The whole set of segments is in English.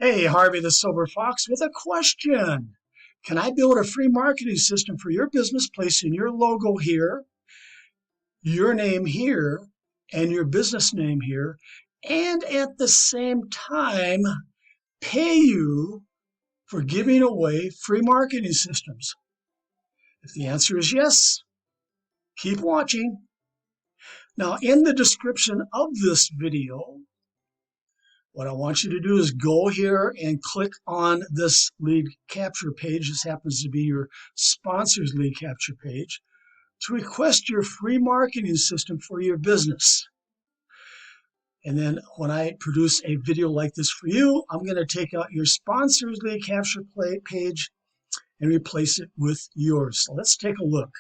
Hey, Harvey the Sober Fox with a question. Can I build a free marketing system for your business, placing your logo here, your name here, and your business name here, and at the same time pay you for giving away free marketing systems? If the answer is yes, keep watching. Now, in the description of this video, what I want you to do is go here and click on this lead capture page. This happens to be your sponsor's lead capture page to request your free marketing system for your business. And then when I produce a video like this for you, I'm going to take out your sponsor's lead capture page and replace it with yours. So let's take a look.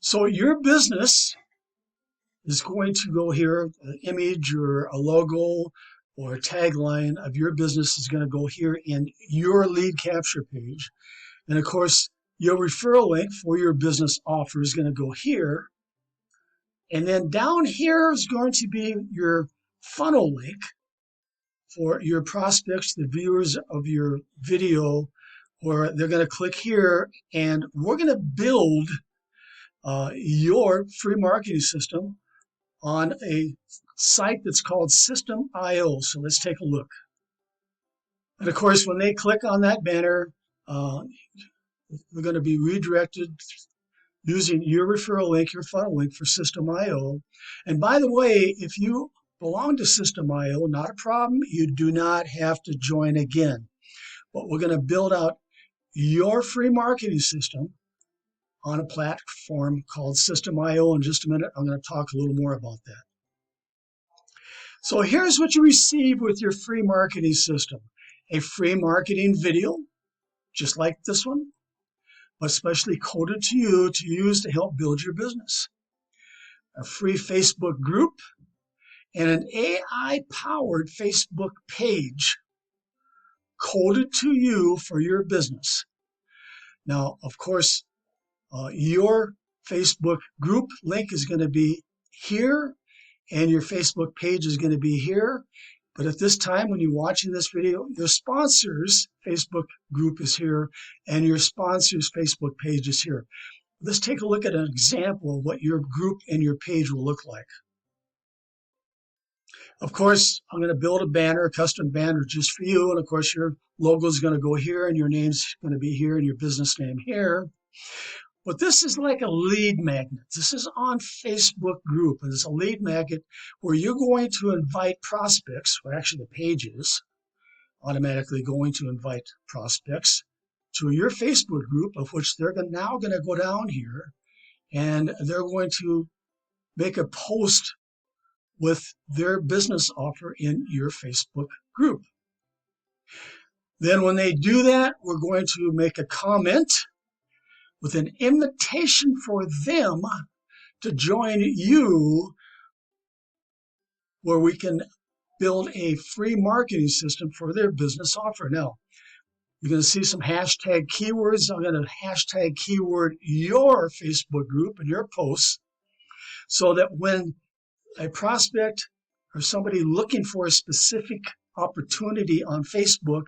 So your business is going to go here, an image or a logo or a tagline of your business is going to go here in your lead capture page. And of course, your referral link for your business offer is going to go here. And then down here is going to be your funnel link for your prospects, the viewers of your video, where they're going to click here, and we're going to build your free marketing system on a site that's called System.io. So let's take a look. And of course, when they click on that banner, they're going to be redirected using your referral link, your funnel link for System.io. And by the way, if you belong to System.io, not a problem. You do not have to join again. But we're going to build out your free marketing system on a platform called System.io. In just a minute, I'm going to talk a little more about that. So here's what you receive with your free marketing system. A free marketing video, just like this one, but specially coded to you to use to help build your business. A free Facebook group and an AI-powered Facebook page coded to you for your business. Now, of course, your Facebook group link is going to be here, and your Facebook page is going to be here. But at this time, when you're watching this video, your sponsor's Facebook group is here, and your sponsor's Facebook page is here. Let's take a look at an example of what your group and your page will look like. Of course, I'm going to build a banner, a custom banner just for you. And of course, your logo is going to go here, and your name's going to be here, and your business name here. But this is like a lead magnet. This is on Facebook group, and it's a lead magnet where you're going to invite prospects, or actually the page is automatically going to invite prospects to your Facebook group, of which they're now going to go down here, and they're going to make a post with their business offer in your Facebook group. Then when they do that, we're going to make a comment with an invitation for them to join you, where we can build a free marketing system for their business offer. Now, you're going to see some hashtag keywords. I'm going to hashtag keyword your Facebook group and your posts, so that when a prospect or somebody looking for a specific opportunity on Facebook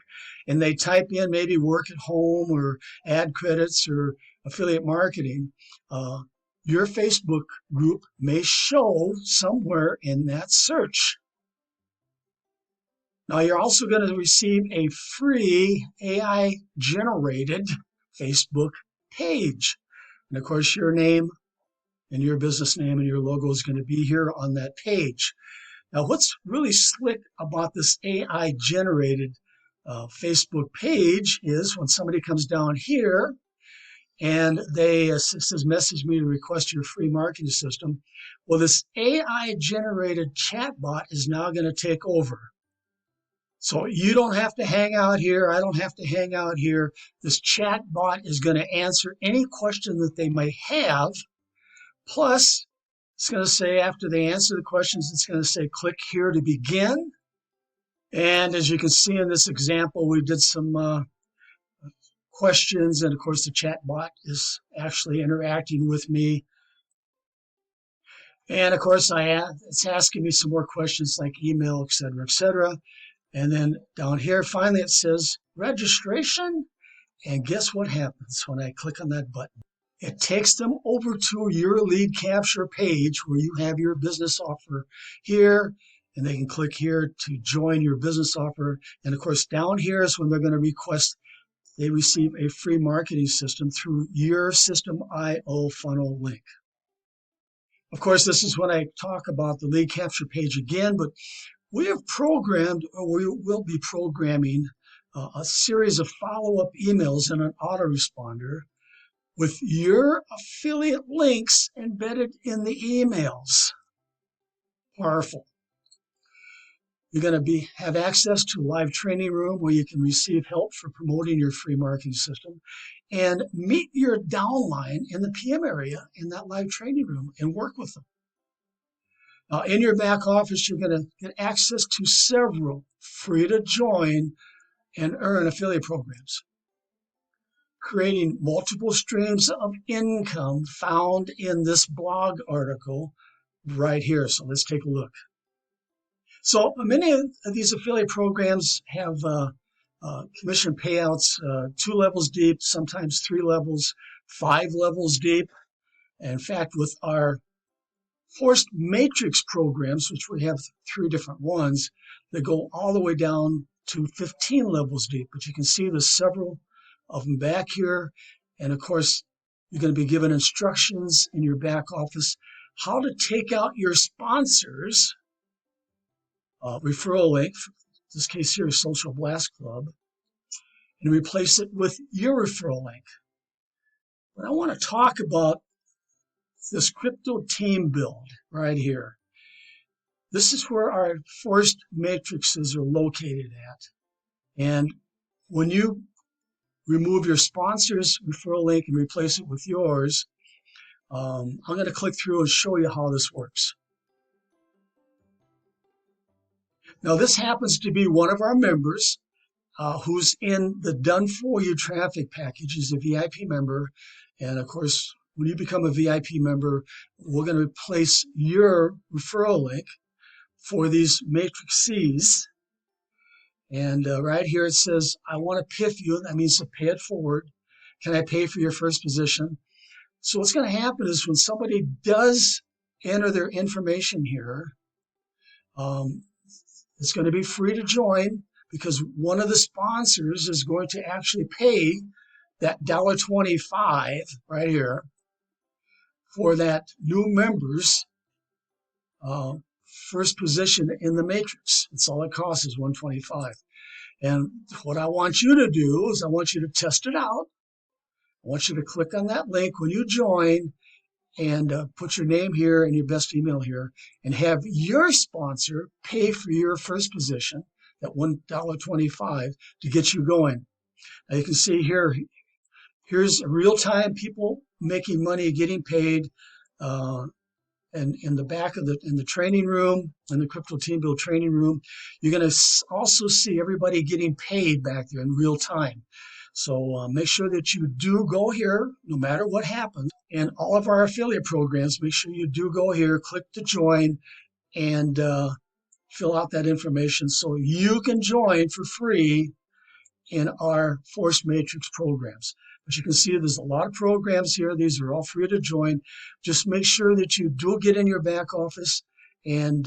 and they type in maybe work at home or ad credits or affiliate marketing, your Facebook group may show somewhere in that search. Now, you're also going to receive a free AI-generated Facebook page. And of course, your name and your business name and your logo is going to be here on that page. Now, what's really slick about this AI-generated Facebook page is when somebody comes down here and they says, message me to request your free marketing system. Well, this AI-generated chatbot is now going to take over. So you don't have to hang out here. I don't have to hang out here. This chatbot is going to answer any question that they may have. Plus, it's going to say, after they answer the questions, it's going to say, click here to begin. And as you can see in this example, we did some questions, and of course the chat bot is actually interacting with me. And of course it's asking me some more questions like email, etc., etc. And then down here, finally, it says registration. And guess what happens when I click on that button? It takes them over to your lead capture page where you have your business offer here, and they can click here to join your business offer. And of course, down here is when they're going to request they receive a free marketing system through your System.io funnel link. Of course, this is when I talk about the lead capture page again, but we have programmed, or we will be programming, a series of follow-up emails in an autoresponder with your affiliate links embedded in the emails. Powerful. You're going to have access to a live training room where you can receive help for promoting your free marketing system and meet your downline in the PM area in that live training room and work with them. Now, in your back office, you're going to get access to several free to join and earn affiliate programs, creating multiple streams of income found in this blog article right here. So let's take a look. So many of these affiliate programs have commission payouts 2 levels deep, sometimes 3 levels, 5 levels deep. In fact, with our forced matrix programs, which we have 3 different ones, that go all the way down to 15 levels deep. But you can see there's several of them back here. And of course, you're going to be given instructions in your back office how to take out your sponsors referral link, in this case here is Social Blast Club, and replace it with your referral link. But I want to talk about this crypto team build right here. This is where our forced matrices are located at. And when you remove your sponsor's referral link and replace it with yours, I'm going to click through and show you how this works. Now, this happens to be one of our members who's in the Done For You traffic package. He's a VIP member. And of course, when you become a VIP member, we're going to replace your referral link for these matrices. And right here it says, I want to PIF you. That means to pay it forward. Can I pay for your first position? So what's going to happen is when somebody does enter their information here, it's going to be free to join because one of the sponsors is going to actually pay that $1.25 right here for that new member's first position in the matrix. That's all it costs is $1.25. And what I want you to do is I want you to test it out. I want you to click on that link when you join and put your name here and your best email here and have your sponsor pay for your first position, that $1.25 to get you going. Now you can see here, here's real-time people making money, getting paid. And in the back of in the training room, in the Crypto Team Build training room, you're going to also see everybody getting paid back there in real time. So make sure that you do go here, no matter what happens. And all of our affiliate programs, make sure you do go here, click to join, and fill out that information so you can join for free in our Force Matrix programs. But you can see there's a lot of programs here. These are all free to join. Just make sure that you do get in your back office, and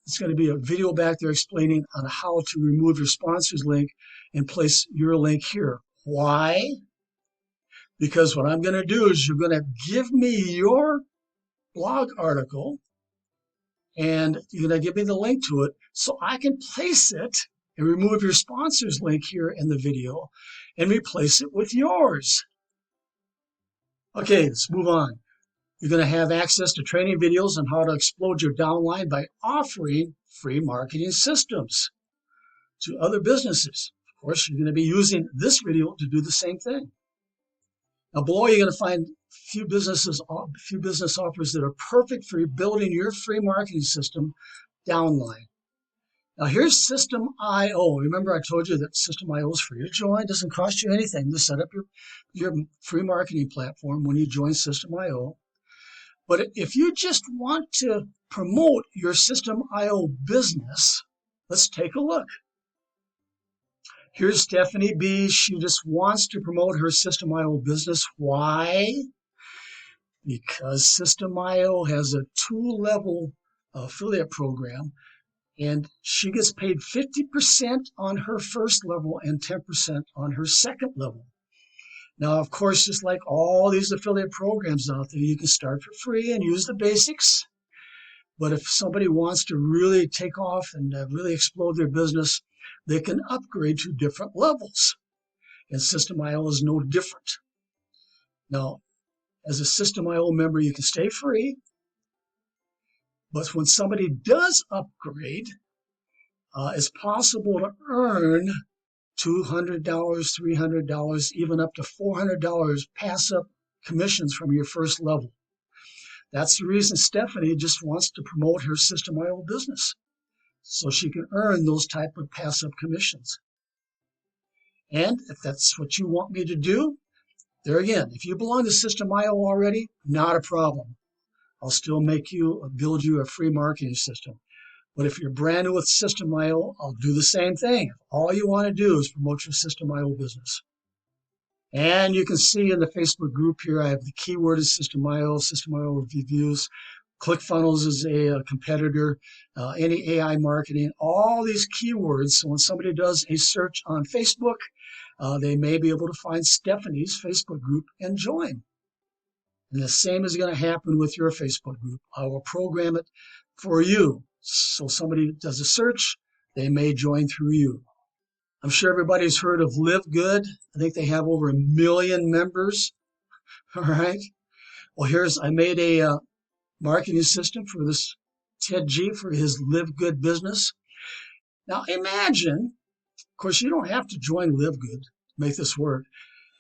it's going to be a video back there explaining on how to remove your sponsor's link and place your link here. Why? Because what I'm going to do is you're going to give me your blog article, and you're going to give me the link to it so I can place it and remove your sponsor's link here in the video and replace it with yours. Okay, let's move on. You're going to have access to training videos on how to explode your downline by offering free marketing systems to other businesses. Of course, you're going to be using this video to do the same thing. Now below, you're going to find a few business offers that are perfect for building your free marketing system, Downline. Now here's System.io. Remember I told you that System.io is free to join. It doesn't cost you anything to set up your free marketing platform when you join System.io. But if you just want to promote your System.io business, let's take a look. Here's Stephanie B. She just wants to promote her System.io business. Why? Because System.io has a 2-level affiliate program, and she gets paid 50% on her first level and 10% on her second level. Now, of course, just like all these affiliate programs out there, you can start for free and use the basics. But if somebody wants to really take off and really explode their business, they can upgrade to different levels. And System.io is no different. Now, as a System.io member, you can stay free. But when somebody does upgrade, it's possible to earn $200, $300, even up to $400 pass-up commissions from your first level. That's the reason Stephanie just wants to promote her System.io business, so she can earn those type of pass-up commissions. And if that's what you want me to do, there again, if you belong to System.io already, not a problem. I'll still build you a free marketing system. But if you're brand new with System.io, I'll do the same thing. All you want to do is promote your System.io business. And you can see in the Facebook group here, I have the keyword is System.io, System.io reviews. ClickFunnels is a competitor, any AI marketing, all these keywords. So when somebody does a search on Facebook, they may be able to find Stephanie's Facebook group and join. And the same is going to happen with your Facebook group. I will program it for you. So somebody does a search, they may join through you. I'm sure everybody's heard of Live Good. I think they have over 1 million members. All right. Well, I made a marketing system for this Ted G for his Live Good business. Now imagine, of course, you don't have to join Live Good to make this work.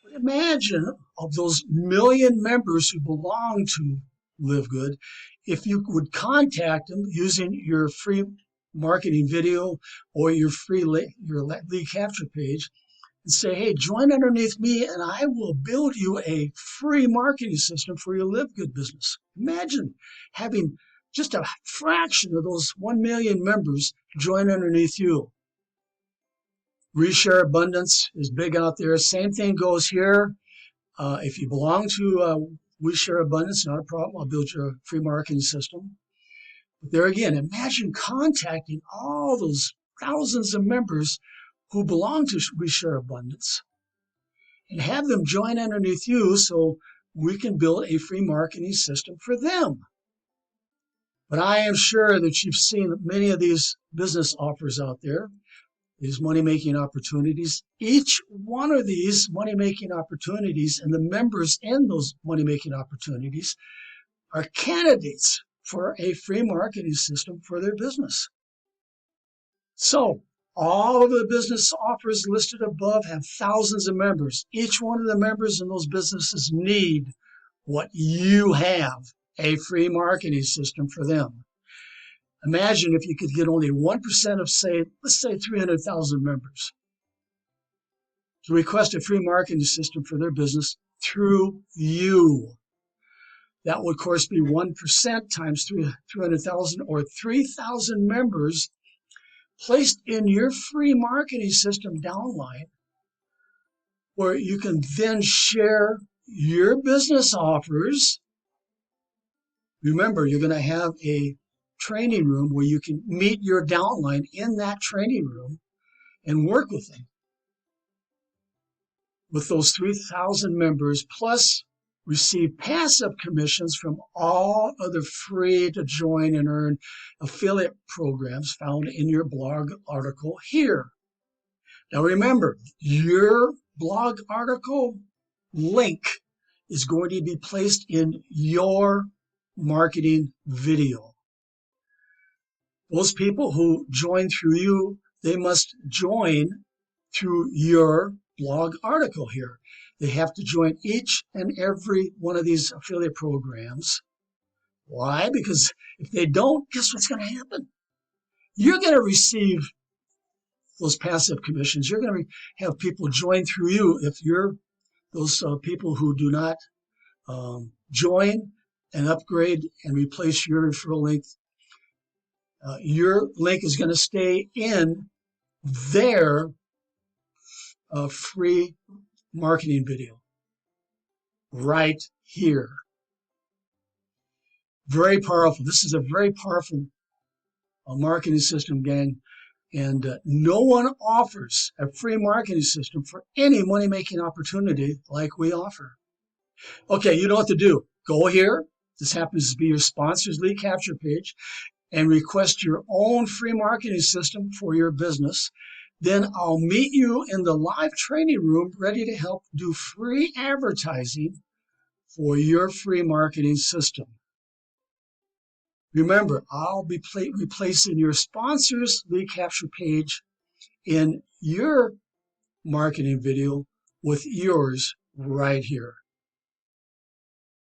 But imagine of those 1 million members who belong to Live Good, if you would contact them using your free marketing video or your lead capture page and say, hey, join underneath me and I will build you a free marketing system for your Live Good business. Imagine having just a fraction of those 1 million members join underneath you. Reshare Abundance is big out there. Same thing goes here. If you belong to Reshare Abundance, not a problem. I'll build you a free marketing system. But there again, imagine contacting all those thousands of members who belong to Reshare Abundance and have them join underneath you so we can build a free marketing system for them. But I am sure that you've seen many of these business offers out there, these money-making opportunities. Each one of these money-making opportunities and the members in those money-making opportunities are candidates for a free marketing system for their business. So all of the business offers listed above have thousands of members. Each one of the members in those businesses need what you have, a free marketing system for them. Imagine if you could get only 1% of, let's say 300,000 members to request a free marketing system for their business through you. That would, of course, be 1% times 300,000 or 3,000 members placed in your free marketing system downline, where you can then share your business offers. Remember, you're going to have a training room where you can meet your downline in that training room and work with them. With those 3,000 members, plus receive passive commissions from all other free to join and earn affiliate programs found in your blog article here. Now remember, your blog article link is going to be placed in your marketing video. Those people who join through you, they must join through your blog article here. They have to join each and every one of these affiliate programs. Why? Because if they don't, guess what's going to happen? You're going to receive those passive commissions. You're going to have people join through you. If you're those people who do not join and upgrade and replace your referral link, your link is going to stay in their a free marketing video right here. Very powerful. This is a very powerful marketing system, gang. And no one offers a free marketing system for any money-making opportunity like we offer. Okay, you know what to do. Go here. This happens to be your sponsor's lead capture page, and request your own free marketing system for your business. Then I'll meet you in the live training room ready to help do free advertising for your free marketing system. Remember, I'll be replacing your sponsor's lead capture page in your marketing video with yours right here.